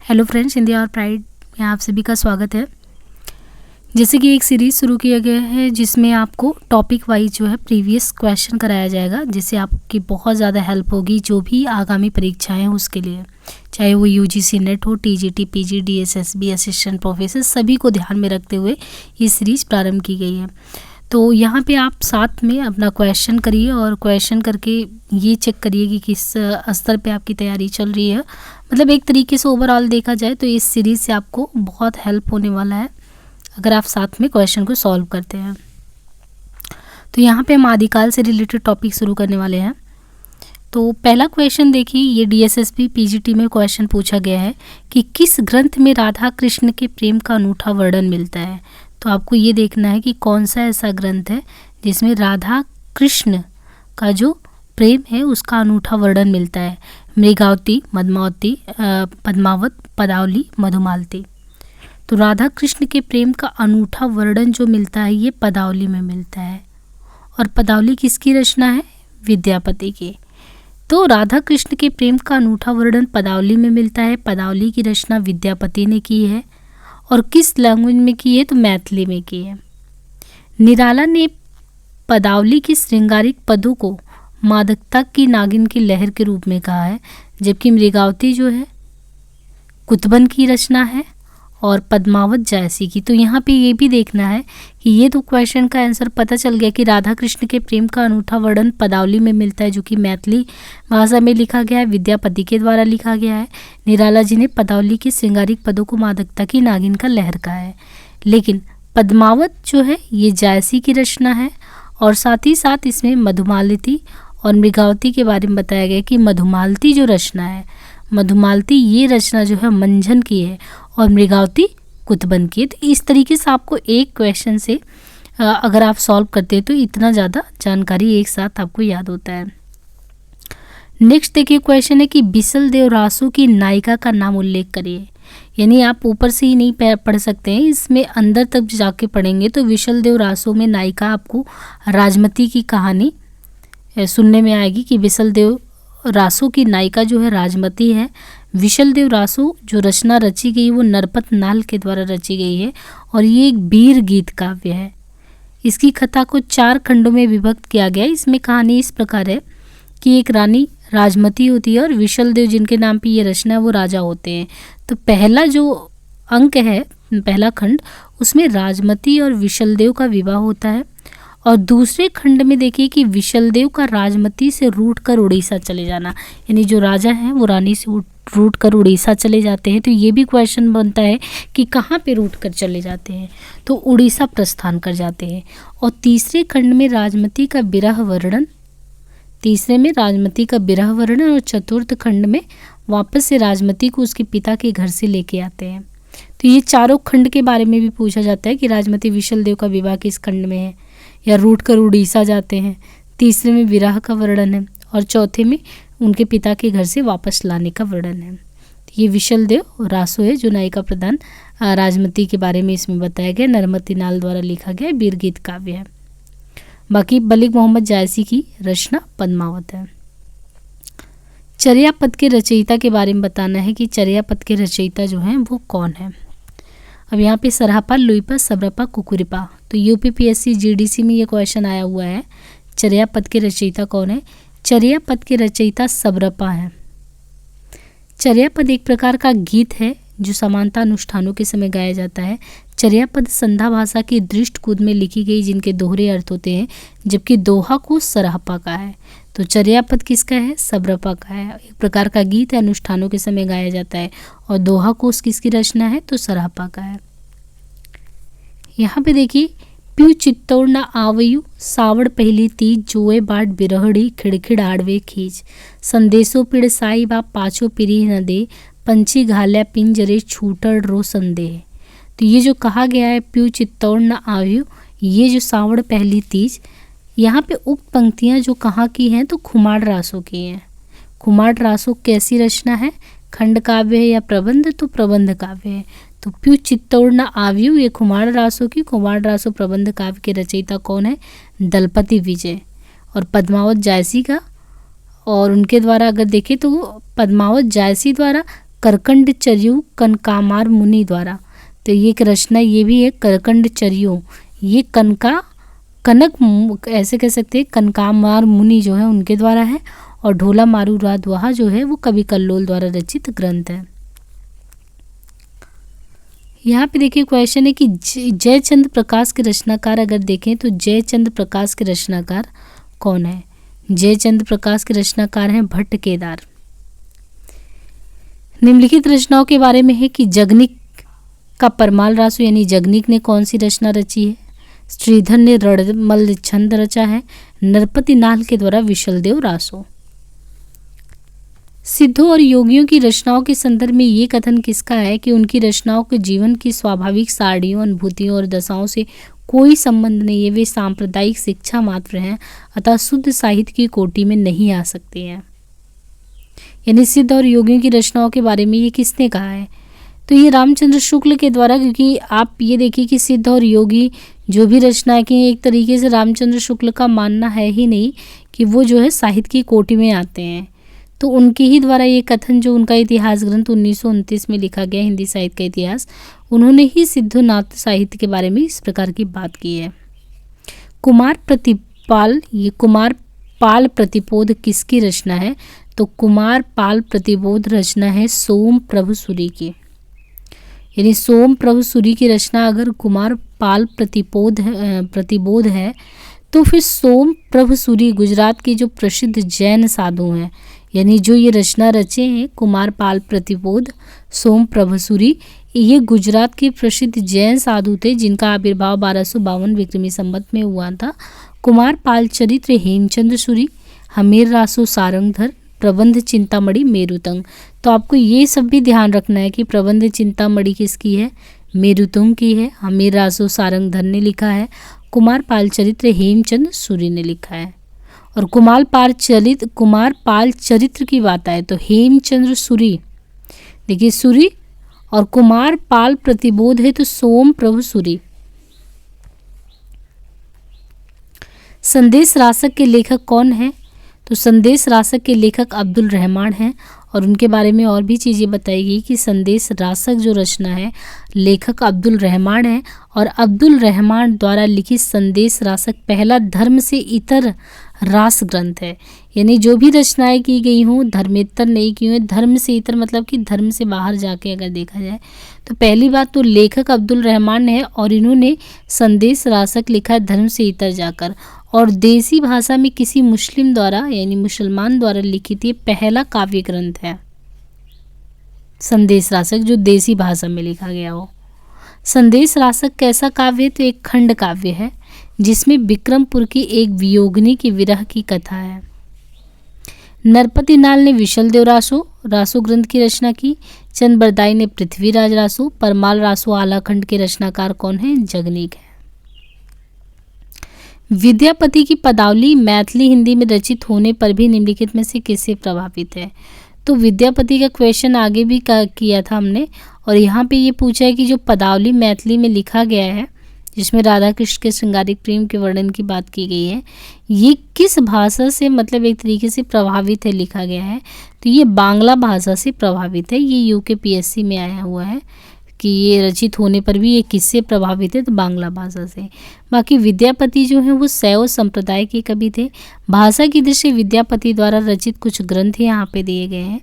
Hello friends, India और pride में आप सभी का स्वागत है। जैसे कि एक सीरीज़ शुरू किया गया है जिसमें आपको टॉपिक वाइज जो है प्रीवियस क्वेश्चन कराया जाएगा, जिससे आपकी बहुत ज़्यादा हेल्प होगी जो भी आगामी परीक्षाएं हैं उसके लिए, चाहे वो यूजीसी नेट हो, TGT, PG, DSSB, assistant professor, सभी को ध्यान में रखते हुए ये सीरीज़ प्रारंभ की गई है। तो यहाँ पे आप साथ में अपना क्वेश्चन करिए और क्वेश्चन करके ये चेक करिए कि किस स्तर पे आपकी तैयारी चल रही है। मतलब एक तरीके से ओवरऑल देखा जाए तो इस सीरीज़ से आपको बहुत हेल्प होने वाला है अगर आप साथ में क्वेश्चन को सॉल्व करते हैं। तो यहाँ पे हम आदिकाल से रिलेटेड टॉपिक शुरू करने वाले हैं। तो पहला क्वेश्चन देखिए, ये डीएसएसबी पीजीटी में क्वेश्चन पूछा गया है कि किस ग्रंथ में राधा कृष्ण के प्रेम का अनूठा वर्णन मिलता है। तो आपको ये देखना है कि कौन सा ऐसा ग्रंथ है जिसमें राधा कृष्ण का जो प्रेम है उसका अनूठा वर्णन मिलता है। मृगावती, मदमावती, पद्मावत, पदावली, मधुमालती। तो राधा कृष्ण के प्रेम का अनूठा वर्णन जो मिलता है ये पदावली में मिलता है। और पदावली किसकी रचना है? विद्यापति की। तो राधा कृष्ण के प्रेम का अनूठा वर्णन पदावली में मिलता है। पदावली की रचना विद्यापति ने की है। और किस लैंग्वेज में की है? तो मैथिली में की है। निराला ने पदावली के श्रृंगारिक पदों को मादकता की नागिन की लहर के रूप में कहा है, जबकि मृगावती जो है कुतबन की रचना है और पद्मावत जायसी की। तो यहाँ पे ये भी देखना है कि ये तो क्वेश्चन का आंसर पता चल गया कि राधा कृष्ण के प्रेम का अनूठा वर्णन पदावली में मिलता है, जो कि मैथिली भाषा में लिखा गया है, विद्यापति के द्वारा लिखा गया है। निराला जी ने पदावली के श्रृंगारिक पदों को मादकता की नागिन का लहर कहा है। लेकिन पद्मावत जो है ये जायसी की रचना है। और साथ ही साथ इसमें मधुमालती और मृगावती के बारे में बताया गया कि मधुमालती जो रचना है, मधुमालती ये रचना जो है मंझन की है और मृगावती कुतबन की है। तो इस तरीके से आपको एक क्वेश्चन से अगर आप सॉल्व करते हैं तो इतना ज़्यादा जानकारी एक साथ आपको याद होता है। नेक्स्ट देखिए क्वेश्चन है कि बिसल देव रासो की नायिका का नाम उल्लेख करिए। यानी आप ऊपर से ही नहीं पढ़ सकते हैं, इसमें अंदर तक जाके पढ़ेंगे तो विशल देव रासो में नायिका आपको राजमती की कहानी सुनने में आएगी कि विशल देव रासो की नायिका जो है राजमती है। विशल देव रासो जो रचना रची गई वो नरपत नाल के द्वारा रची गई है और ये एक वीर गीत काव्य है। इसकी कथा को 4 खंडों में विभक्त किया गया है। इसमें कहानी इस प्रकार है कि एक रानी राजमती होती है और विशल देव जिनके नाम पे ये रचना है वो राजा होते हैं। तो पहला जो अंक है, पहला खंड, उसमें राजमती और विशल देव का विवाह होता है। और दूसरे खंड में देखिए कि विशल देव का राजमती से रूठ कर उड़ीसा चले जाना, यानी जो राजा हैं वो रानी से रूठ कर उड़ीसा चले जाते हैं। तो ये भी क्वेश्चन बनता है कि कहाँ पे रूठ कर चले जाते हैं, तो उड़ीसा प्रस्थान कर जाते हैं। और तीसरे खंड में राजमती का विरह वर्णन, तीसरे में राजमती का विरह वर्णन और चतुर्थ खंड में वापस से राजमती को उसके पिता के घर से लेके आते हैं। तो ये चारों खंड के बारे में भी पूछा जाता है कि राजमती विशल देव का विवाह किस खंड में है, या रूठ कर उड़ीसा जाते हैं। तीसरे में विरह का वर्णन है और चौथे में उनके पिता के घर से वापस लाने का वर्णन है। ये विशल देव रासो है जो नायिका प्रधान राजमती के बारे में इसमें बताया गया, नरमती नाल द्वारा लिखा गया वीर गीत काव्य है। बाकी मलिक मोहम्मद जायसी की रचना पद्मावत है। चर्या पद के रचयिता के बारे में बताना है कि चर्या पद के रचयिता जो हैं वो कौन है। अब यहाँ पे सरहपा, लुईपा, सबरपा, कुकुरिपा। तो यूपीपीएससी जीडीसी में ये क्वेश्चन आया हुआ है, चर्या पद के रचयिता कौन है। चर्या पद के रचयिता सबरपा है। चर्या पद एक प्रकार का गीत है जो समानता अनुष्ठानों के समय गाया जाता है। चर्या पद संध्या भाषा की दृष्ट कूद में लिखी गई जिनके दोहरे अर्थ होते हैं, जबकि दोहा को सरहपा का है। तो चर्या पद किसका है? सबरपा का है। एक प्रकार का गीत है, अनुष्ठानों के समय गाया जाता है। और दोहा कोश किसकी रचना है? तो सरहपा का है। यहाँ पे देखिए, प्यू चित्तौड़ न आवयु सावड़ पहली तीज जोए बाट बिरहड़ी खिड़खिड़ आड़वे खींच संदेशो पिड़ साई बा पाछो पिरी न दे पंछी घाल्या पिंजरे छूटड़ रो संदेह। तो ये जो कहा गया है प्यू चित्तौड़ न आवयु, ये जो सावड़ पहली तीज, यहाँ पे उक्त पंक्तियाँ जो कहाँ की हैं? तो खुमाड़ रासो की हैं। खुमाड़ रासो कैसी रचना है? खंड काव्य है या प्रबंध? तो प्रबंध काव्य है। तो प्यू चित्तौड़ न आवयु ये खुमाड़ रासो की, खुमाड़ रासो प्रबंध काव्य के रचयिता कौन है? दलपति विजय। और पद्मावत जायसी का, और उनके द्वारा अगर देखें तो पद्मावत जायसी द्वारा करकंडचर्यु कनकामार मुनि द्वारा। तो ये एक रचना ये भी है करकंडचर्यु, ये कनक ऐसे कह सकते हैं कनकामार मुनि जो है उनके द्वारा है, और ढोला मारू दोहा जो है वो कवि कल्लोल द्वारा रचित ग्रंथ है। यहाँ पे देखिए क्वेश्चन है कि जयचंद्र प्रकाश के रचनाकार अगर देखें तो जयचंद्र प्रकाश के रचनाकार कौन है? जयचंद्र प्रकाश के रचनाकार हैं भट्ट केदार। निम्नलिखित रचनाओं के बारे में है कि जगनिक का परमाल रासु यानी जगनिक ने कौन सी रचना रची है? श्रीधर ने रणमल छंद रचा है। नरपति नाल के द्वारा विशलदेव रासो। सिद्धों और योगियों की रचनाओं के संदर्भ में ये कथन किसका है कि उनकी रचनाओं के जीवन की स्वाभाविक साड़ियों, अनुभूतियों और दशाओं से कोई संबंध नहीं है, वे सांप्रदायिक शिक्षा मात्र हैं, अतः शुद्ध साहित्य की कोटि में नहीं आ सकते हैं। यानी सिद्ध और योगियों की रचनाओं के बारे में ये किसने कहा है? तो ये रामचंद्र शुक्ल के द्वारा, क्योंकि आप ये देखिए कि सिद्ध और योगी जो भी रचनाएं की एक तरीके से रामचंद्र शुक्ल का मानना है ही नहीं कि वो जो है साहित्य की कोटि में आते हैं, तो उनके ही द्वारा ये कथन जो उनका इतिहास ग्रंथ 1929 में लिखा गया हिंदी साहित्य का इतिहास, उन्होंने ही सिद्धनाथ साहित्य के बारे में इस प्रकार की बात की है। कुमार प्रतिपाल, ये कुमार पाल प्रतिपोध किसकी रचना है? तो कुमार पाल प्रतिपोध रचना है सोम प्रभु सूरी की। यानी सोम प्रभु सूरी की रचना अगर कुमार पाल प्रतिबोध है तो फिर सोम प्रभु सूरी गुजरात के जो प्रसिद्ध जैन साधु हैं, यानी जो ये रचना रचे हैं कुमार पाल प्रतिबोध सोम प्रभु सूरी, ये गुजरात के प्रसिद्ध जैन साधु थे जिनका आविर्भाव 1252 विक्रमी संवत में हुआ था। कुमार पाल चरित्र हेमचंद्र सूरी, हमीर रासो सारंगधर, प्रबंध चिंतामणि मेरुतंग। तो आपको ये सब भी ध्यान रखना है कि प्रबंध चिंतामणि किसकी है? मेरुतंग की है। हमीर रासो सारंगधर ने लिखा है। कुमार पाल चरित्र हेमचंद्र सूरी ने लिखा है। और कुमार पाल चरित्र की बात आए तो हेमचंद्र सूरी, देखिए सूरी, और कुमार पाल प्रतिबोध है तो सोम प्रभु सूरी। संदेश रासक के लेखक कौन है? तो संदेश रासक के लेखक अब्दुल रहमान हैं, और उनके बारे में और भी चीज़ें बताई गई कि संदेश रासक जो रचना है लेखक अब्दुल रहमान है, और अब्दुल रहमान द्वारा लिखित संदेश रासक पहला धर्म से इतर रास ग्रंथ है। यानी जो भी रचनाएं की गई हों धर्मेतर नहीं की हुई, धर्म से इतर मतलब कि धर्म से बाहर जाके अगर देखा जाए तो पहली बात तो लेखक अब्दुल रहमान है और इन्होंने संदेश रासक लिखा है धर्म से इतर जाकर, और देसी भाषा में किसी मुस्लिम द्वारा यानी मुसलमान द्वारा लिखित ये पहला काव्य ग्रंथ है संदेश रासक, जो देसी भाषा में लिखा गया हो। संदेश रासक कैसा काव्य है? तो एक खंड काव्य है जिसमें विक्रमपुर की एक वियोगिनी की विरह की कथा है। नरपति नाल ने विशलदेव रासो ग्रंथ की रचना की। चंद बरदाई ने पृथ्वीराज रासो। परमाल रासो आलाखंड के रचनाकार कौन है? जगनीक है। विद्यापति की पदावली मैथिली हिंदी में रचित होने पर भी निम्नलिखित में से किससे प्रभावित है? तो विद्यापति का क्वेश्चन आगे भी किया था हमने, और यहाँ पे ये पूछा है कि जो पदावली मैथिली में लिखा गया है जिसमें राधा कृष्ण के श्रृंगारिक प्रेम के वर्णन की बात की गई है, ये किस भाषा से मतलब एक तरीके से प्रभावित है लिखा गया है? तो ये बांग्ला भाषा से प्रभावित है। ये UKPSC में आया हुआ है कि ये रचित होने पर भी ये किससे प्रभावित है? तो बांग्ला भाषा से। बाकी विद्यापति जो हैं वो शैव संप्रदाय के कवि थे। भाषा की दृष्टि से विद्यापति द्वारा रचित कुछ ग्रंथ यहाँ पे दिए गए हैं।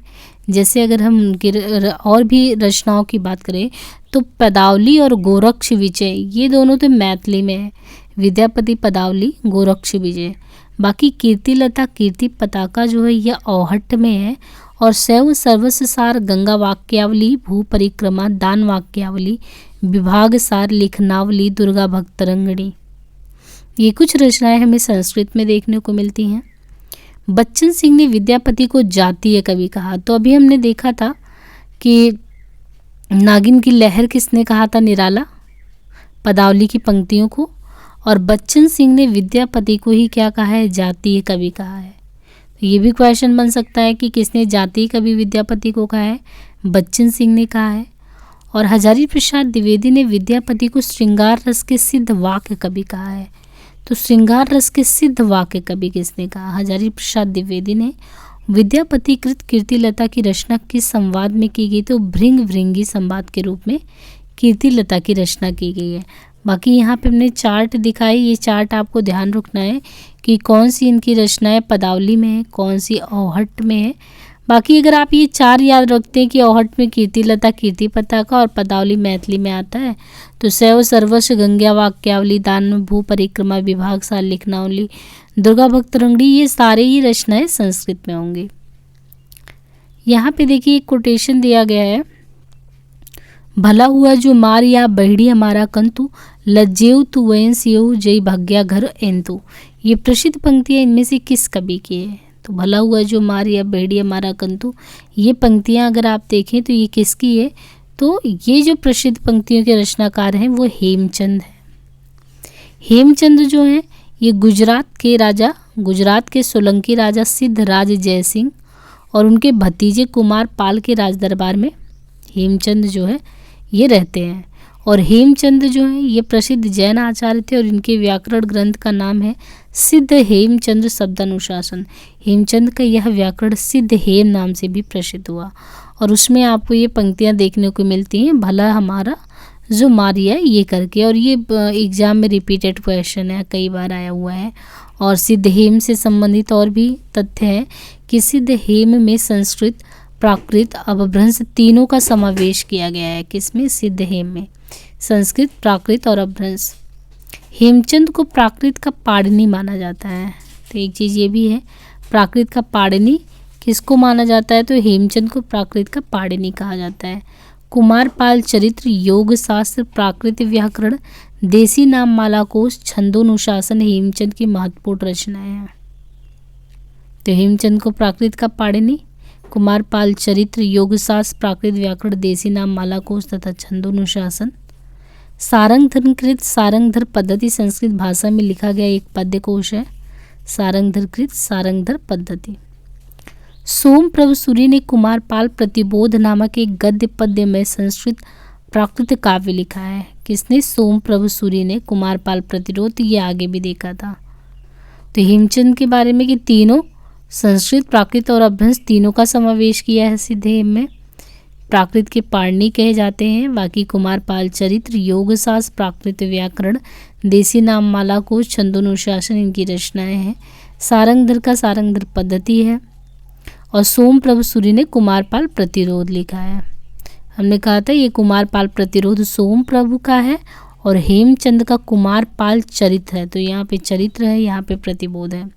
जैसे अगर हम उनके और भी रचनाओं की बात करें तो पदावली और गोरक्ष विजय, ये दोनों तो मैथिली में है। विद्यापति पदावली, गोरक्ष विजय। बाकी कीर्तिलता कीर्ति पताका जो है यह औहट में है, और शैव सर्वस्व सार, गंगा वाक्यावली, भू परिक्रमा, दान वाक्यावली, विभाग सार, लिखनावली, दुर्गा भक्तरंगिणी, ये कुछ रचनाएं हमें संस्कृत में देखने को मिलती हैं। बच्चन सिंह ने विद्यापति को जातीय कवि कहा। तो अभी हमने देखा था कि नागिन की लहर किसने कहा था? निराला, पदावली की पंक्तियों को, और बच्चन सिंह ने विद्यापति को ही क्या कहा है? जातीय कवि कहा है। तो ये भी क्वेश्चन बन सकता है कि किसने जातीय कवि विद्यापति को कहा है? बच्चन सिंह ने कहा है। और हजारी प्रसाद द्विवेदी ने विद्यापति को श्रृंगार रस के सिद्ध वाक्य कवि कहा है। तो श्रृंगार रस के सिद्ध वाक्य कवि किसने कहा? हजारी प्रसाद द्विवेदी ने। विद्यापति कृत कीर्तिलता की रचना किस संवाद में की गई? तो भृंग भृंगी संवाद के रूप में कीर्तिलता की रचना की गई है। बाकी यहाँ पे हमने चार्ट दिखाई, ये चार्ट आपको ध्यान रखना है कि कौन सी इनकी रचनाएं पदावली में है, कौन सी औहट में है। बाकी अगर आप ये चार याद रखते हैं कि औहट में कीर्तिलता कीर्ति पताका और पदावली मैथिली में आता है, तो शैव सर्वस्व गंग्या वाक्यावली दान भू परिक्रमा विभाग साल लिखनावली दुर्गा भक्त रंगड़ी, ये सारे ही रचनाएं संस्कृत में होंगी। यहाँ पे देखिए एक कोटेशन दिया गया है, भला हुआ जो मार या बहड़ी हमारा कंतु लज्जेव तु वयन सियऊ जय भाग्या घर एंतु। ये प्रसिद्ध पंक्तियाँ इनमें से किस कवि की है? तो भला हुआ जो मार या बहड़ी हमारा कंतु, ये पंक्तियाँ अगर आप देखें तो ये किसकी है? तो ये जो प्रसिद्ध पंक्तियों के रचनाकार हैं वो हेमचंद है। हेमचंद जो हैं ये गुजरात के सोलंकी राजा सिद्धराज जयसिंह और उनके भतीजे कुमार पाल के राज दरबार में हेमचंद जो है ये रहते हैं। और हेमचंद जो है ये प्रसिद्ध जैन आचार्य थे और इनके व्याकरण ग्रंथ का नाम है सिद्ध हेमचंद्र शब्दानुशासन। हेमचंद का यह व्याकरण सिद्ध हेम नाम से भी प्रसिद्ध हुआ और उसमें आपको ये पंक्तियाँ देखने को मिलती हैं, भला हमारा जो मारिया ये करके। और ये एग्जाम में रिपीटेड क्वेश्चन है, कई बार आया हुआ है। और सिद्ध हेम से संबंधित और भी तथ्य है कि सिद्ध हेम में संस्कृत, प्राकृत, अपभ्रंश तीनों का समावेश किया गया है। किसमें? सिद्ध हेम में संस्कृत, प्राकृत और अपभ्रंश। हेमचंद को प्राकृत का पाणिनि माना जाता है। तो एक चीज़ ये भी है, प्राकृत का पाणिनि किसको माना जाता है? तो हेमचंद को प्राकृत का पाणिनि कहा जाता है। कुमारपाल चरित्र, योग शास्त्र, प्राकृत व्याकरण, देसी नाम माला कोश, छंदोनुशासन हेमचंद की महत्वपूर्ण रचनाएं हैं। तो हेमचंद को प्राकृत का पाणिनि, कुमारपाल चरित्र, योग शास्त्र, प्राकृत व्याकरण, देसी नाम माला कोश तथा छंदोनुशासन। सारंगधरकृत सारंगधर पद्धति संस्कृत भाषा में लिखा गया एक पद्य कोश है। सारंगधरकृत सारंगधर पद्धति। सोमप्रभ सूरी ने कुमारपाल प्रतिबोध नामक एक गद्य पद्य में संस्कृत प्राकृत काव्य लिखा है। किसने? सोमप्रभ सूरी ने कुमारपाल प्रतिरोध, ये आगे भी देखा था। तो हेमचंद के बारे में कि तीनों संस्कृत, प्राकृत और अपभ्रंश तीनों का समावेश किया है सिद्ध हेम में। प्राकृत के पाणिनि कहे जाते हैं। बाकी कुमारपाल चरित्र, योग शास्त्र, प्राकृत व्याकरण, देसी नाम माला कोश, छंदोनुशासन इनकी रचनाएं हैं। सारंगधर का सारंगधर पद्धति है और सोमप्रभ सूरी ने कुमारपाल प्रतिरोध लिखा है। हमने कहा था ये कुमारपाल प्रतिरोध सोमप्रभु का है और हेमचंद का कुमारपाल चरित्र है। तो यहाँ पे चरित्र है, यहाँ पे प्रतिबोध है।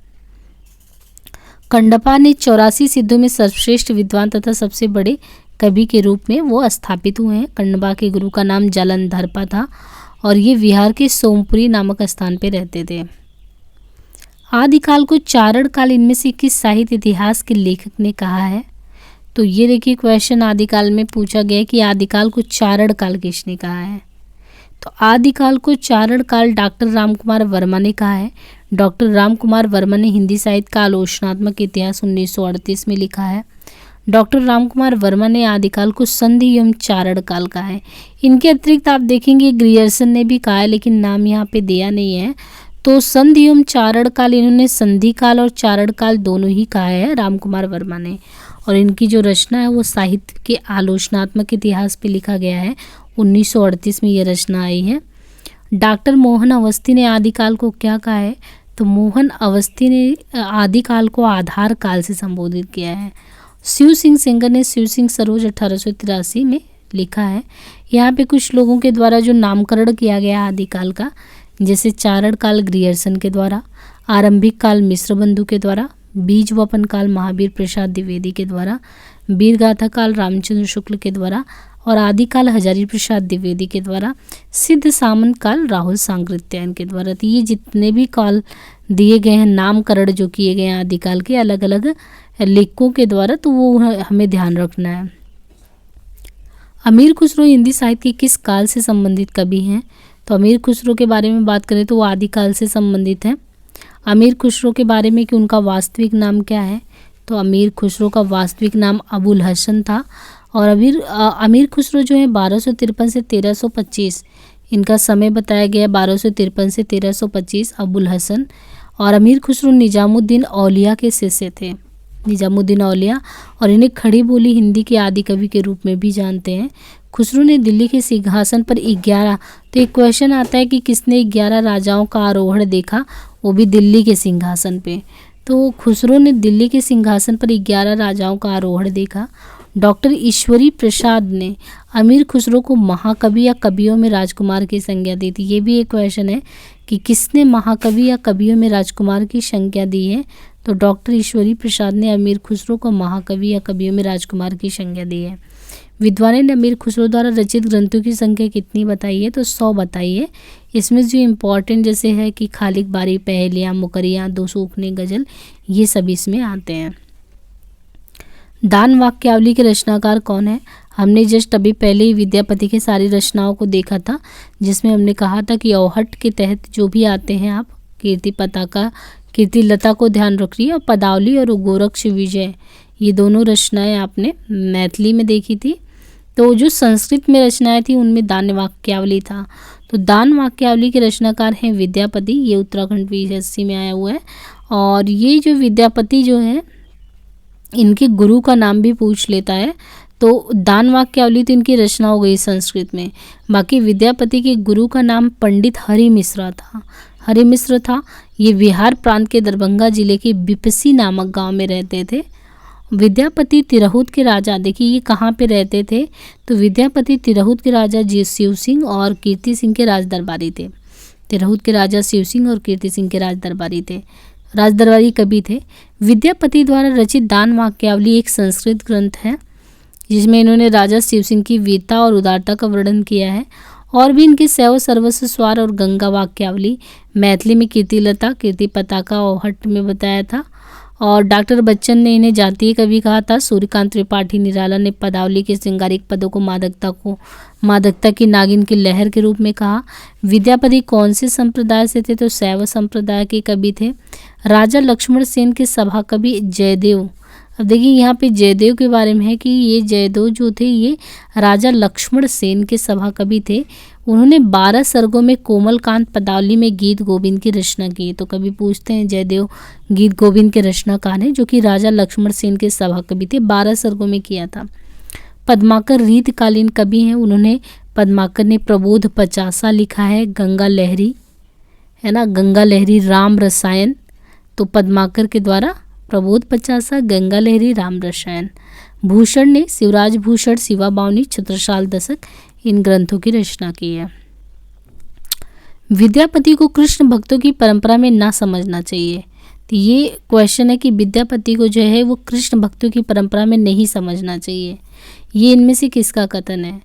कंडपा ने 84 सिद्धों में सर्वश्रेष्ठ विद्वान तथा सबसे बड़े कवि के रूप में वो स्थापित हुए हैं। कंडपा के गुरु का नाम जालंधरपा था और ये बिहार के सोमपुरी नामक स्थान पे रहते थे। आदिकाल को चारण काल इनमें से किस साहित्य इतिहास के लेखक ने कहा है? तो ये देखिए क्वेश्चन आदिकाल में पूछा गया कि आदिकाल को चारण काल किसने कहा है? तो आदिकाल को चारण काल डॉक्टर रामकुमार वर्मा ने कहा है। डॉक्टर रामकुमार वर्मा ने हिंदी साहित्य का आलोचनात्मक इतिहास 1938 में लिखा है। डॉक्टर रामकुमार वर्मा ने आदिकाल को संधि एवं चारण काल कहा है। इनके अतिरिक्त आप देखेंगे ग्रियर्सन ने भी कहा है, लेकिन नाम यहाँ पे दिया नहीं है। तो संधि एवं चारण काल, इन्होंने संधि काल और चारण काल दोनों ही कहा है रामकुमार वर्मा ने। और इनकी जो रचना है वो साहित्य के आलोचनात्मक इतिहास पे लिखा गया है। 1938 में ये रचना आई है। डॉक्टर मोहन अवस्थी ने आदिकाल को क्या कहा है? तो मोहन अवस्थी ने आदिकाल को आधार काल से संबोधित किया है। शिव सिंह सेंगर ने शिव सिंह सरोज 1883 में लिखा है। यहाँ पे कुछ लोगों के द्वारा जो नामकरण किया गया आदिकाल का, जैसे चारण काल ग्रियर्सन के द्वारा, आरंभिक काल मिश्र बंधु के द्वारा, बीज वपन काल महावीर प्रसाद द्विवेदी के द्वारा, वीरगाथा काल रामचंद्र शुक्ल के द्वारा और आदिकाल हजारी प्रसाद द्विवेदी के द्वारा, सिद्ध सामंत काल राहुल सांकृत्यायन के द्वारा। तो ये जितने भी काल दिए गए हैं, नामकरण जो किए गए हैं आदिकाल के अलग अलग लेखकों के द्वारा, तो वो हमें ध्यान रखना है। अमीर खुसरो हिंदी साहित्य के किस काल से संबंधित कवि हैं? तो अमीर खुसरो के बारे में बात करें तो वो आदिकाल से संबंधित हैं। अमीर खुसरो के बारे में कि उनका वास्तविक नाम क्या है? तो अमीर खुसरो का वास्तविक नाम अबुल हसन था। और अमीर खुसरो जो है 1253 से 1325, इनका समय बताया गया 1253 से 1325 अबुल हसन। और अमीर खुसरो निजामुद्दीन औलिया के शिष्य थे। निजामुद्दीन औलिया, और इन्हें खड़ी बोली हिंदी के आदि कवि के रूप में भी जानते हैं। खुसरो ने दिल्ली के सिंहासन पर 11, तो एक क्वेश्चन आता है कि किसने 11 राजाओं का आरोहण देखा, वो भी दिल्ली के सिंहासन पे। तो खुसरो ने दिल्ली के सिंहासन पर 11 राजाओं का आरोहण देखा। डॉक्टर ईश्वरी प्रसाद ने अमीर खुसरो को महाकवि या कवियों में राजकुमार की संज्ञा दी थी। ये भी एक क्वेश्चन है कि किसने महाकवि या कवियों में राजकुमार की संज्ञा दी है, तो डॉक्टर ईश्वरी प्रसाद ने अमीर खुसरो को महाकवि या कवियों में राजकुमार की संज्ञा दी है। विद्वानों ने अमीर खुसरो द्वारा रचित ग्रंथों की संख्या कितनी बताई है, तो 100 बताई है। इसमें जो इम्पोर्टेंट जैसे है कि खालिक बारी, पहेलियाँ, मुकरियाँ, 2 सूखने, गज़ल, ये सभी इसमें आते हैं। दान वाक्यावली के रचनाकार कौन है? हमने जस्ट अभी पहले ही विद्यापति की सारी रचनाओं को देखा था, जिसमें हमने कहा था कि औहट के तहत जो भी आते हैं, आप कीर्ति पताका, कीर्ति लता को ध्यान रखिए, और पदावली और गोरक्ष विजय, ये दोनों रचनाएं आपने मैथिली में देखी थी। तो जो संस्कृत में रचनाएं थी उनमें दान वाक्यावली था। तो दान वाक्यावली के रचनाकार हैं विद्यापति, ये उत्तराखंड PSC में आया हुआ है। और ये जो विद्यापति जो है, इनके गुरु का नाम भी पूछ लेता है। तो दान वाक्यावली तो इनकी रचना हो गई संस्कृत में, बाकी विद्यापति के गुरु का नाम पंडित हरिमिश्रा था। हरिमिश्र था। ये बिहार प्रांत के दरभंगा जिले के बिपसी नामक गांव में रहते थे। विद्यापति तिरहुत के राजा, देखिए ये कहाँ पे रहते थे, तो विद्यापति तिरहुत के राजा शिव सिंह और कीर्ति सिंह के राज दरबारी थे। तिरहुत के राजा शिव सिंह और कीर्ति सिंह के राज दरबारी कवि थे। विद्यापति द्वारा रचित दान वाक्यावली एक संस्कृत ग्रंथ है, जिसमें इन्होंने राजा शिव सिंह की वीरता और उदारता का वर्णन किया है। और भी इनके सैव सर्वस्व स्वार और गंगा वाक्यावली, मैथिली में कीर्ति लता, कीर्ति पताका, औहट में बताया था। और डॉक्टर बच्चन ने इन्हें जातीय कवि कहा था। सूर्यकांत त्रिपाठी निराला ने पदावली के श्रृंगारिक पदों को मादकता की नागिन की लहर के रूप में कहा। विद्यापति कौन से संप्रदाय से थे, तो शैव संप्रदाय के कवि थे। राजा लक्ष्मण सेन के सभा कवि जयदेव, अब देखिए यहाँ पे जयदेव के बारे में है कि ये जयदेव जो थे ये राजा लक्ष्मण सेन के सभा कवि थे। उन्होंने 12 सर्गों में कोमलकांत पदावली में गीत गोविंद की रचना की। तो कभी पूछते हैं जयदेव गीत गोविंद के रचनाकार हैं, जो कि राजा लक्ष्मण सेन के सभा कवि थे, 12 सर्गों में किया था। पद्माकर रीतकालीन कवि हैं। उन्होंने पद्माकर ने प्रबोध 50 लिखा है। गंगा लहरी है ना, गंगा लहरी, राम रसायन, तो पद्माकर के द्वारा प्रबोध 50, गंगा लहरी, राम रसायन। भूषण ने शिवराज भूषण, शिवा बावनी, छत्रसाल दशक, इन ग्रंथों की रचना की है। विद्यापति को कृष्ण भक्तों की परंपरा में ना समझना चाहिए, तो ये क्वेश्चन है कि विद्यापति को जो है वो कृष्ण भक्तों की परंपरा में नहीं समझना चाहिए, ये इनमें से किसका कथन है?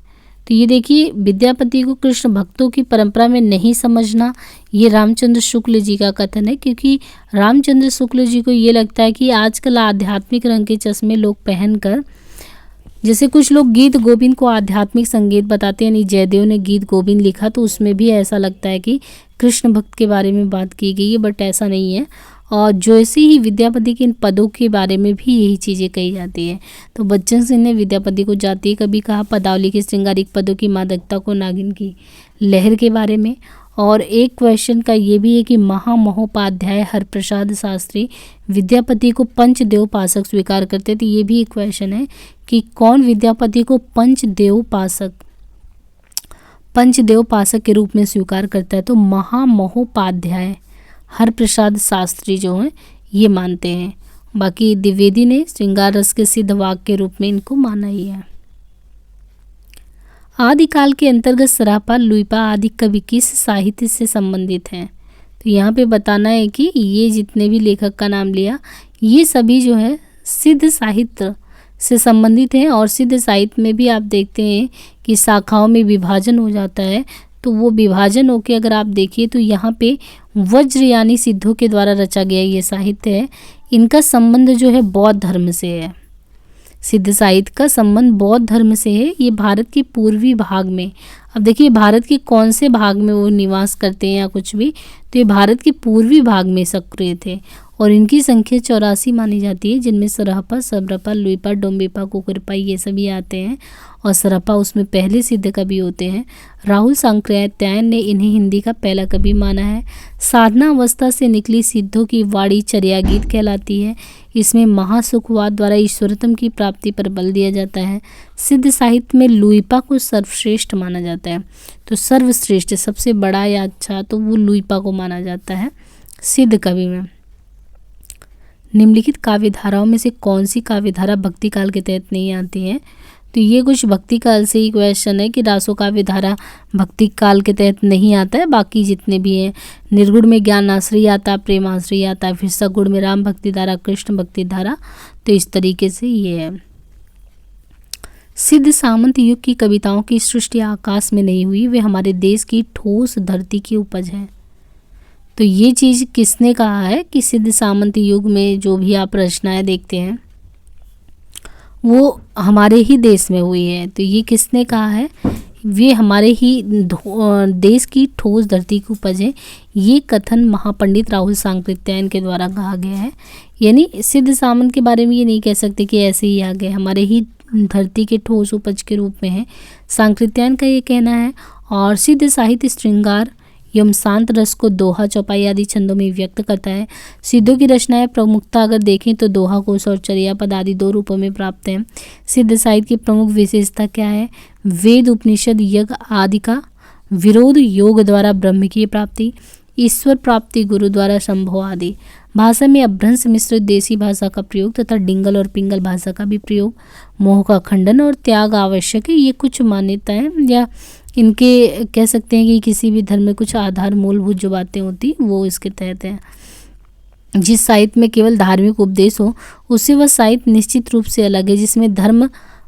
तो ये देखिए, विद्यापति को कृष्ण भक्तों की परंपरा में नहीं समझना, ये रामचंद्र शुक्ल जी का कथन है। क्योंकि रामचंद्र शुक्ल जी को ये लगता है कि आजकल आध्यात्मिक रंग के चश्मे लोग पहनकर, जैसे कुछ लोग गीत गोविंद को आध्यात्मिक संगीत बताते हैं, यानी जयदेव ने गीत गोविंद लिखा तो उसमें भी ऐसा लगता है कि कृष्ण भक्त के बारे में बात की गई है, बट ऐसा नहीं है। और जैसे ही विद्यापति के इन पदों के बारे में भी यही चीज़ें कही जाती है। तो बच्चन सिंह ने विद्यापति को जातीय कवि कहा, पदावली के श्रृंगारिक पदों की मादकता को नागिन की लहर के बारे में। और एक क्वेश्चन का ये भी है कि महामहोपाध्याय हरप्रसाद शास्त्री विद्यापति को पंचदेवोपासक स्वीकार करते थे। ये भी एक क्वेश्चन है कि कौन विद्यापति को पंचदेवोपासक के रूप में स्वीकार करता है, तो महामहोपाध्याय हरप्रसाद शास्त्री जो हैं ये मानते हैं। बाकी द्विवेदी ने श्रृंगार रस के सिद्ध वाक्य के रूप में इनको माना ही है। आदिकाल के अंतर्गत सरापा, लुइपा आदि कवि किस साहित्य से संबंधित हैं? तो यहाँ पे बताना है कि ये जितने भी लेखक का नाम लिया, ये सभी जो है सिद्ध साहित्य से संबंधित हैं। और सिद्ध साहित्य में भी आप देखते हैं कि शाखाओं में विभाजन हो जाता है, तो वो विभाजन होके अगर आप देखिए तो यहाँ पे वज्रयानी सिद्धों के द्वारा रचा गया ये साहित्य है। इनका संबंध जो है बौद्ध धर्म से है। सिद्ध साहित्य का संबंध बौद्ध धर्म से है। ये भारत के पूर्वी भाग में, अब देखिए भारत के कौन से भाग में वो निवास करते हैं या कुछ भी, तो ये भारत के पूर्वी भाग में सक्रिय थे। और इनकी संख्या 84 मानी जाती है, जिनमें सरहपा, सबरपा, लुइपा, डोम्बेपा, कुकुरपा ये सभी आते हैं। और सरपा उसमें पहले सिद्ध कवि होते हैं। राहुल सांकृत्यायन ने इन्हें हिंदी का पहला कवि माना है। साधना अवस्था से निकली सिद्धों की वाणी चर्या गीत कहलाती है। इसमें महासुखवाद द्वारा ईश्वरत्म की प्राप्ति पर बल दिया जाता है। सिद्ध साहित्य में लुइपा को सर्वश्रेष्ठ माना जाता है। तो सर्वश्रेष्ठ सबसे बड़ा या अच्छा तो वो लुइपा को माना जाता है सिद्ध कवि में। निम्नलिखित काव्य धाराओं में से कौन सी काव्य धारा भक्ति काल के तहत नहीं आती है? तो ये कुछ भक्ति काल से ही क्वेश्चन है कि रासो काव्य धारा भक्ति काल के तहत नहीं आता है। बाकी जितने भी हैं, निर्गुण में ज्ञान आश्रय आता है, प्रेम आश्रय आता है, फिर सगुण में राम भक्ति धारा, कृष्ण भक्ति धारा। तो इस तरीके से ये है। सिद्ध सामंत युग की कविताओं की सृष्टि आकाश में नहीं हुई, वे हमारे देश की ठोस धरती की उपज है। तो ये चीज़ किसने कहा है कि सिद्ध सामंत युग में जो भी आप रचनाएं देखते हैं वो हमारे ही देश में हुई है। तो ये किसने कहा है? वे हमारे ही देश की ठोस धरती की उपज है। ये कथन महापंडित राहुल सांकृत्यायन के द्वारा कहा गया है। यानी सिद्ध सामंत के बारे में ये नहीं कह सकते कि ऐसे ही आ गए, हमारे ही धरती के ठोस उपज के रूप में है, सांकृत्यायन का ये कहना है। और सिद्ध साहित्य श्रृंगार एवं शांत रस को दोहा, चौपाई आदि छंदों में व्यक्त करता है। सिद्धों की रचनाएं प्रमुखता अगर देखें तो दोहा, कोश और चर्या पद आदि 2 रूपों में प्राप्त हैं। सिद्ध साहित्य की प्रमुख विशेषता क्या है? वेद, उपनिषद, यज्ञ आदि का विरोध, योग द्वारा ब्रह्म की प्राप्ति, ईश्वर प्राप्ति गुरु द्वारा संभव आदि। भाषा में अभ्रंश मिश्रित देसी भाषा का प्रयोग तथा डिंगल और पिंगल भाषा का भी प्रयोग, मोह का खंडन और त्याग आवश्यक है। ये कुछ मान्यताएं या इनके कह सकते हैं कि किसी भी धर्म में कुछ आधार मूलभूत जो बातें होती वो इसके तहत है। जिस साहित्य में केवल धार्मिक उपदेश हो उससे वह साहित्य निश्चित रूप से अलग है, जिसमें धर्म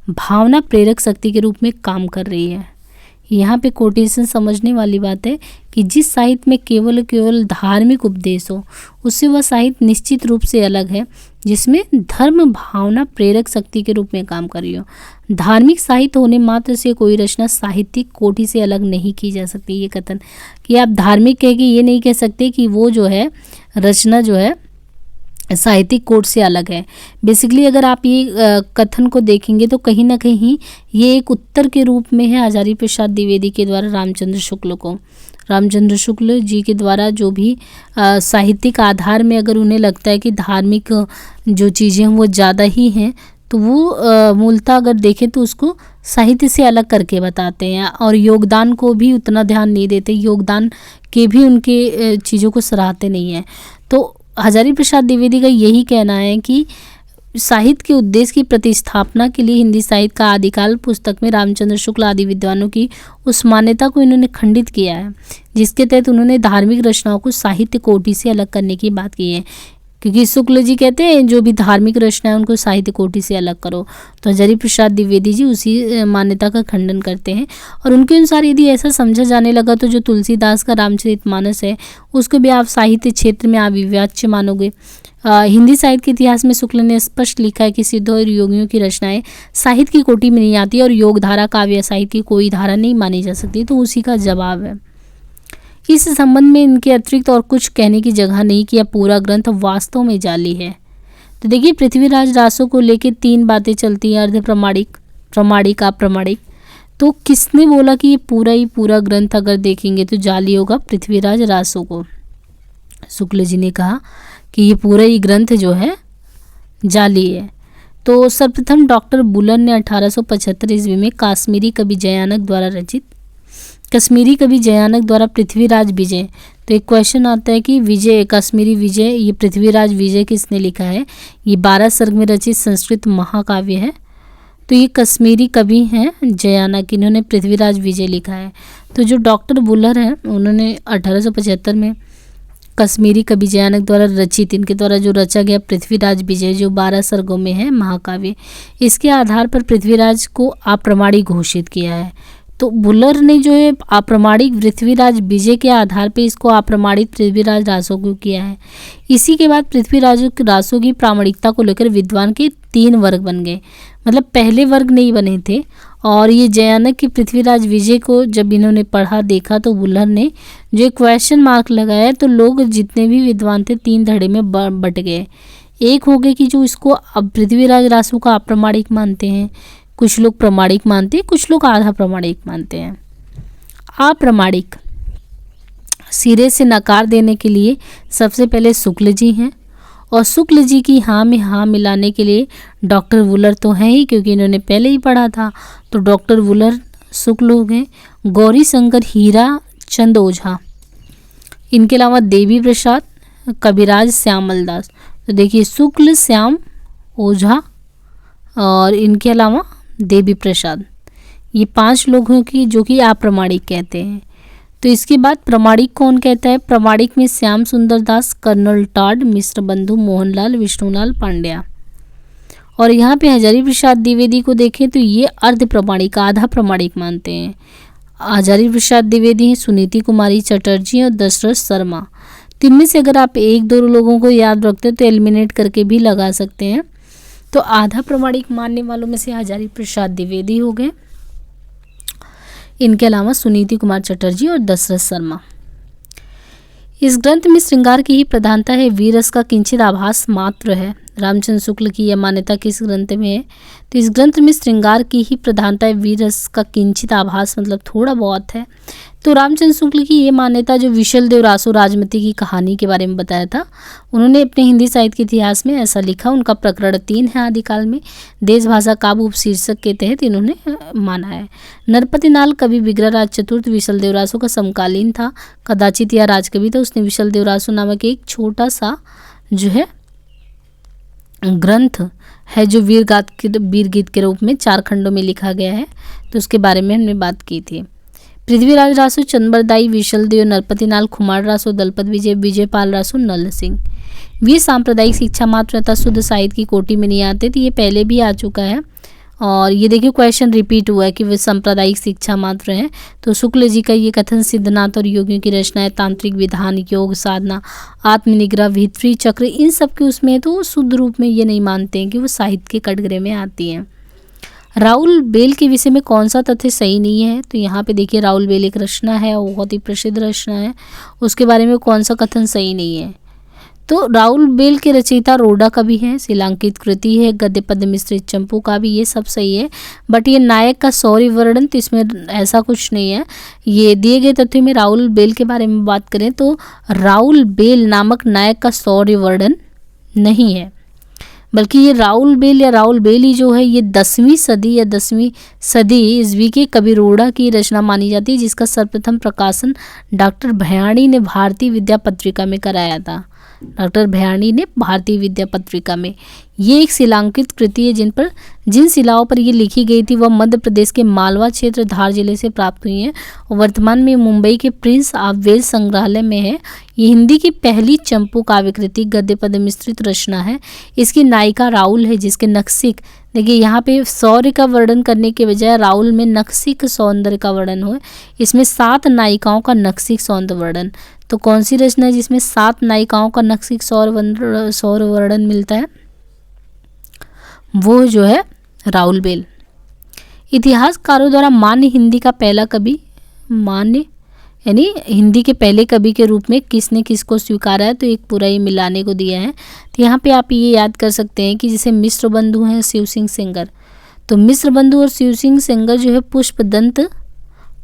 भावना प्रेरक शक्ति के रूप में काम कर रही है। यहाँ पे कोटेशन समझने वाली बात है कि जिस साहित्य में केवल धार्मिक उपदेश हो उससे वह साहित्य निश्चित रूप से अलग है, जिसमें धर्म भावना प्रेरक शक्ति के रूप में काम कर रही हो। धार्मिक साहित्य होने मात्र से कोई रचना साहित्यिक कोटि से अलग नहीं की जा सकती। ये कथन कि आप धार्मिक कह के ये नहीं कह सकते कि वो जो है रचना जो है साहित्यिक कोट से अलग है। बेसिकली अगर आप ये कथन को देखेंगे तो कहीं ना कहीं ये एक उत्तर के रूप में है आचार्य प्रसाद द्विवेदी के द्वारा रामचंद्र शुक्ल जी के द्वारा जो भी साहित्यिक आधार में अगर उन्हें लगता है कि धार्मिक जो चीज़ें हैं वो ज़्यादा ही हैं तो वो मूलतः अगर देखें तो उसको साहित्य से अलग करके बताते हैं और योगदान को भी उतना ध्यान नहीं देते, योगदान के भी उनके चीज़ों को सराहते नहीं हैं। तो आचार्य प्रसाद द्विवेदी का यही कहना है कि साहित्य के उद्देश्य की प्रतिस्थापना के लिए हिंदी साहित्य का आदिकाल पुस्तक में रामचंद्र शुक्ल आदि विद्वानों की उस मान्यता को इन्होंने खंडित किया है, जिसके तहत उन्होंने धार्मिक रचनाओं को साहित्य कोटि से अलग करने की बात की है। क्योंकि शुक्ल जी कहते हैं जो भी धार्मिक रचना है उनको साहित्य कोटि से अलग करो, तो आचार्य प्रसाद द्विवेदी जी उसी मान्यता का खंडन करते हैं। और उनके अनुसार यदि ऐसा समझा जाने लगा तो जो तुलसीदास का रामचरितमानस है उसको भी आप साहित्य क्षेत्र में अविवाच्य मानोगे। हिंदी साहित्य के इतिहास में शुक्ल ने स्पष्ट लिखा है कि सिद्धों और योगियों की रचनाएं साहित्य की कोटि में नहीं आती और योग धारा काव्य साहित्य की कोई धारा नहीं मानी जा सकती। तो उसी का जवाब है। इस संबंध में इनके अतिरिक्त और कुछ कहने की जगह नहीं कि यह पूरा ग्रंथ वास्तव में जाली है। तो देखिए पृथ्वीराज रासो को लेकर 3 बातें चलती हैं, अर्ध प्रमाणिक, प्रामाणिक, अप्रामाणिक। तो किसने बोला कि ये पूरा ही पूरा ग्रंथ अगर देखेंगे तो जाली होगा? पृथ्वीराज रासो को। शुक्ल जी ने कहा कि ये पूरा ही ग्रंथ जो है जाली है। तो सर्वप्रथम डॉक्टर बुलर ने 1875 ईस्वी में कश्मीरी कवि जयानक द्वारा पृथ्वीराज विजय। तो एक क्वेश्चन आता है कि विजय, कश्मीरी विजय, ये पृथ्वीराज विजय किसने लिखा है? ये 12 सर्ग में रचित संस्कृत महाकाव्य है। तो ये कश्मीरी कवि हैं जयानक, इन्होंने पृथ्वीराज विजय लिखा है। तो जो डॉक्टर बुलर हैं उन्होंने 1875 में कश्मीरी कवि जयानक द्वारा रचित, इनके द्वारा जो रचा गया पृथ्वीराज विजय जो 12 सर्गों में है महाकाव्य, इसके आधार पर पृथ्वीराज को अप्रमाणिक घोषित किया है। तो बुलर ने जो है अप्रमाणिक पृथ्वीराज विजय के आधार पर इसको अप्रमाणित पृथ्वीराज रासो को किया है। इसी के बाद पृथ्वीराज रासो की प्रामाणिकता को लेकर विद्वान के 3 वर्ग बन गए, मतलब पहले वर्ग नहीं बने थे। और ये जयानक के पृथ्वीराज विजय को जब इन्होंने पढ़ा देखा तो बुलर ने जो क्वेश्चन मार्क लगाया तो लोग जितने भी विद्वान थे 3 धड़े में बट गए। एक हो गए कि जो इसको अब पृथ्वीराज रासो का अप्रमाणिक मानते हैं, कुछ लोग प्रमाणिक मानते हैं, कुछ लोग आधा प्रमाणिक मानते हैं। अप्रमाणिक सिरे से नकार देने के लिए सबसे पहले शुक्ल जी हैं, और शुक्ल जी की हाँ में हाँ मिलाने के लिए डॉक्टर वुलर तो हैं ही, क्योंकि इन्होंने पहले ही पढ़ा था, तो डॉक्टर वुलर शुक्ल हो गए। गौरी शंकर हीरा चंद ओझा, इनके अलावा देवी प्रसाद, कविराज श्यामल दास। तो देखिए शुक्ल, श्याम, ओझा और इनके अलावा देवी प्रसाद, ये 5 लोग हैं कि जो कि अप्रमाणिक कहते हैं। तो इसके बाद प्रमाणिक कौन कहता है? प्रमाणिक में श्याम सुंदर दास, कर्नल टॉड, मिश्र बंधु, मोहनलाल, विष्णुलाल पांड्या। और यहाँ पे हजारी प्रसाद द्विवेदी को देखें तो ये अर्ध प्रमाणिक, आधा प्रमाणिक मानते हैं। हजारी प्रसाद द्विवेदी हैं सुनीति कुमारी चटर्जी और दशरथ शर्मा। तो इनमें से अगर आप 1-2 लोगों को याद रखते हैं तो एलिमिनेट करके भी लगा सकते हैं। तो आधा प्रमाणिक मानने वालों में से हजारी प्रसाद द्विवेदी हो गए, इनके अलावा सुनीति कुमार चटर्जी और दशरथ शर्मा। इस ग्रंथ में श्रृंगार की ही प्रधानता है, वीर रस का किंचित आभास मात्र है। रामचंद्र शुक्ल की यह मान्यता किस ग्रंथ में है? तो इस ग्रंथ में श्रृंगार की ही प्रधानता है, वीर रस का किंचित आभास मतलब थोड़ा बहुत है। तो रामचंद्र शुक्ल की ये मान्यता जो विशल देव रासो राजमती की कहानी के बारे में बताया था, उन्होंने अपने हिंदी साहित्य के इतिहास में ऐसा लिखा। उनका प्रकरण 3 है आदिकाल में, देश भाषा काव्य उपशीर्षक के तहत इन्होंने माना है। नरपति नाल कवि विग्रहराज चतुर्थ विशल देव रासो का समकालीन था, कदाचित यह राजकवि था। उसने विशल देव रासो नामक एक छोटा सा जो है ग्रंथ है जो वीर गीत के रूप में 4 खंडों में लिखा गया है, तो उसके बारे में हमने बात की थी। पृथ्वीराज रासो, चंद्रबरदाई, विशल देव, नरपति नाल, खुमार रासो, दलपत विजय, विजयपाल रासो, नल सिंह। वीर सांप्रदायिक शिक्षा मात्र तथा शुद्ध साहित्य की कोटि में नहीं आते थे, ये पहले भी आ चुका है। और ये देखिए क्वेश्चन रिपीट हुआ है कि वे सांप्रदायिक शिक्षा मात्र हैं। तो शुक्ल जी का ये कथन सिद्धनाथ और योगियों की रचनाएं, तांत्रिक विधान, योग साधना, आत्मनिग्रह, भित्री चक्र, इन सब के उसमें है, तो वो शुद्ध रूप में ये नहीं मानते हैं कि वो साहित्य के कटघरे में आती हैं। राउल बेल के विषय में कौन सा तथ्य सही नहीं है? तो यहाँ पे देखिए राउल बेल एक रचना है, बहुत ही प्रसिद्ध रचना है, उसके बारे में कौन सा कथन सही नहीं है? तो राउल बेल के रचयिता रोडा कवि हैं, शिलांकित कृति है, गद्य पद्य मिश्रित चंपू का भी, ये सब सही है। बट ये नायक का शौर्य वर्णन, तो इसमें ऐसा कुछ नहीं है। ये दिए गए तथ्य में राउल बेल के बारे में बात करें तो राउल बेल नामक नायक का शौर्य वर्णन नहीं है, बल्कि ये राउल बेल या राउल बेली जो है ये 10वीं सदी या 10वीं सदी ईस्वी के कवि रोडा की रचना मानी जाती है, जिसका सर्वप्रथम प्रकाशन डॉक्टर भयाणी ने भारतीय विद्या पत्रिका में कराया था। डॉक्टर भयाणी ने भारतीय विद्या पत्रिका में, ये एक शिलांकित कृति है जिन शिलाओं पर ये लिखी गई थी वह मध्य प्रदेश के मालवा क्षेत्र धार जिले से प्राप्त हुई हैं और वर्तमान में मुंबई के प्रिंस ऑफ वेल्स संग्रहालय में है। ये हिंदी की पहली चंपू काव्यकृति गद्य पद्य मिश्रित रचना है। इसकी नायिका राउल है, जिसके नक्सिक, देखिए यहाँ पे शौर्य का वर्णन करने के बजाय राउल में नक्सिक सौंदर्य का वर्णन हो। इसमें 7 नायिकाओं का नक्सिक सौंदर्य वर्णन। तो कौन सी रचना है जिसमें 7 नायिकाओं का नक्सिक सौर वर्णन मिलता है? वो जो है राउल बेल। इतिहासकारों द्वारा मान्य हिंदी का पहला कवि, मान्य यानी हिंदी के पहले कवि के रूप में किसने किसको स्वीकारा है? तो एक पूरा ही मिलाने को दिया है। तो यहाँ पे आप ये याद कर सकते हैं कि जैसे मिश्र बंधु हैं शिव सिंह सेंगर, तो मिश्र बंधु और शिव सिंह सेंगर जो है पुष्पदंत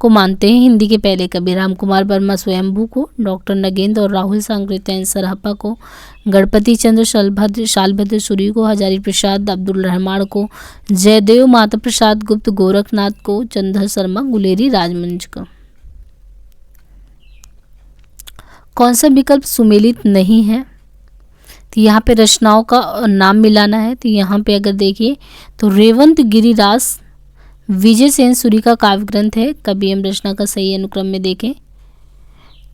को मानते हैं हिंदी के पहले कवि। राम कुमार वर्मा स्वयंभू को, डॉक्टर नगेंद्र और राहुल सांकृत्यायन सरहप्पा को, गणपति चंद्र शालभद्र सूरी को, हजारी प्रसाद अब्दुल रहमान को, जयदेव माता प्रसाद गुप्त गोरखनाथ को, चंद्र शर्मा गुलेरी राजमंच को। कौन सा विकल्प सुमेलित नहीं है? तो यहाँ पे रचनाओं का नाम मिलाना है। तो यहाँ पे अगर देखिए तो रेवंत गिरिरास विजय सेन सूरी का काव्य ग्रंथ है। कवि एवं रचना का सही अनुक्रम में देखें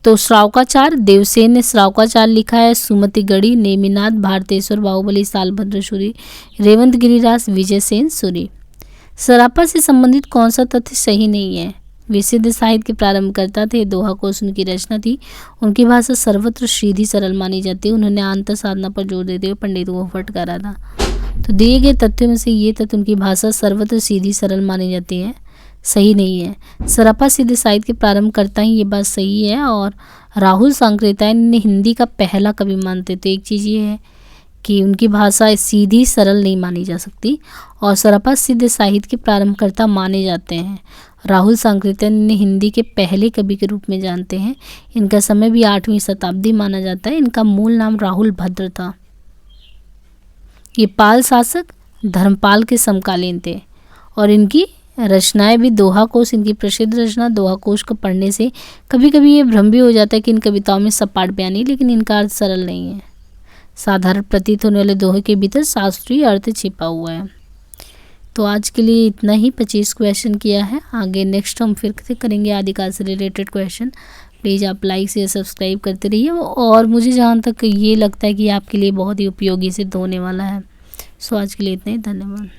तो श्रावकाचार, देवसेन ने श्रावकाचार लिखा है, सुमति गढ़ी, नेमिनाथ, भारतेश्वर, बाहुबली, सालभद्र सूरी, रेवंत गिरिरास, विजय सेन सूरी। सरहप्पा से संबंधित कौन सा तथ्य सही नहीं है? विसिद्ध साहित्य के प्रारंभकर्ता थे, दोहा कोश उनकी रचना थी, उनकी भाषा सर्वत्र सीधी सरल मानी जाती है, उन्होंने आंतर साधना पर जोर देते हुए पंडितों को फटकारा था। तो दिए गए तथ्यों में से ये तथ्य उनकी भाषा सर्वत्र सीधी सरल मानी जाती है सही नहीं है। सरहप्पा सिद्ध साहित्य के प्रारंभकर्ता ही, ये बात सही है। और राहुल सांकृत्यायन ने हिंदी का पहला कवि मानते। तो एक चीज़ ये है कि उनकी भाषा सीधी सरल नहीं मानी जा सकती और सरपा सिद्ध साहित्य के प्रारंभकर्ता माने जाते हैं। राहुल सांकृत्यायन इन्हें हिंदी के पहले कवि के रूप में जानते हैं। इनका समय भी 8वीं शताब्दी माना जाता है। इनका मूल नाम राहुल भद्र था। ये पाल शासक धर्मपाल के समकालीन थे और इनकी रचनाएं भी दोहा कोश, इनकी प्रसिद्ध रचना दोहा कोश को पढ़ने से कभी कभी ये भ्रम भी हो जाता है कि इन कविताओं में सपाट बयानी, लेकिन इनका अर्थ सरल नहीं है। साधारण प्रतीत होने वाले दोहे के भीतर शास्त्रीय अर्थ छिपा हुआ है। तो आज के लिए इतना ही, 25 क्वेश्चन किया है। आगे नेक्स्ट हम फिर से करेंगे आदिकाल से रिलेटेड क्वेश्चन। प्लीज़ आप लाइक शेयर सब्सक्राइब करते रहिए और मुझे जहाँ तक ये लगता है कि आपके लिए बहुत ही उपयोगी सिद्ध होने वाला है। सो आज के लिए इतना ही, धन्यवाद।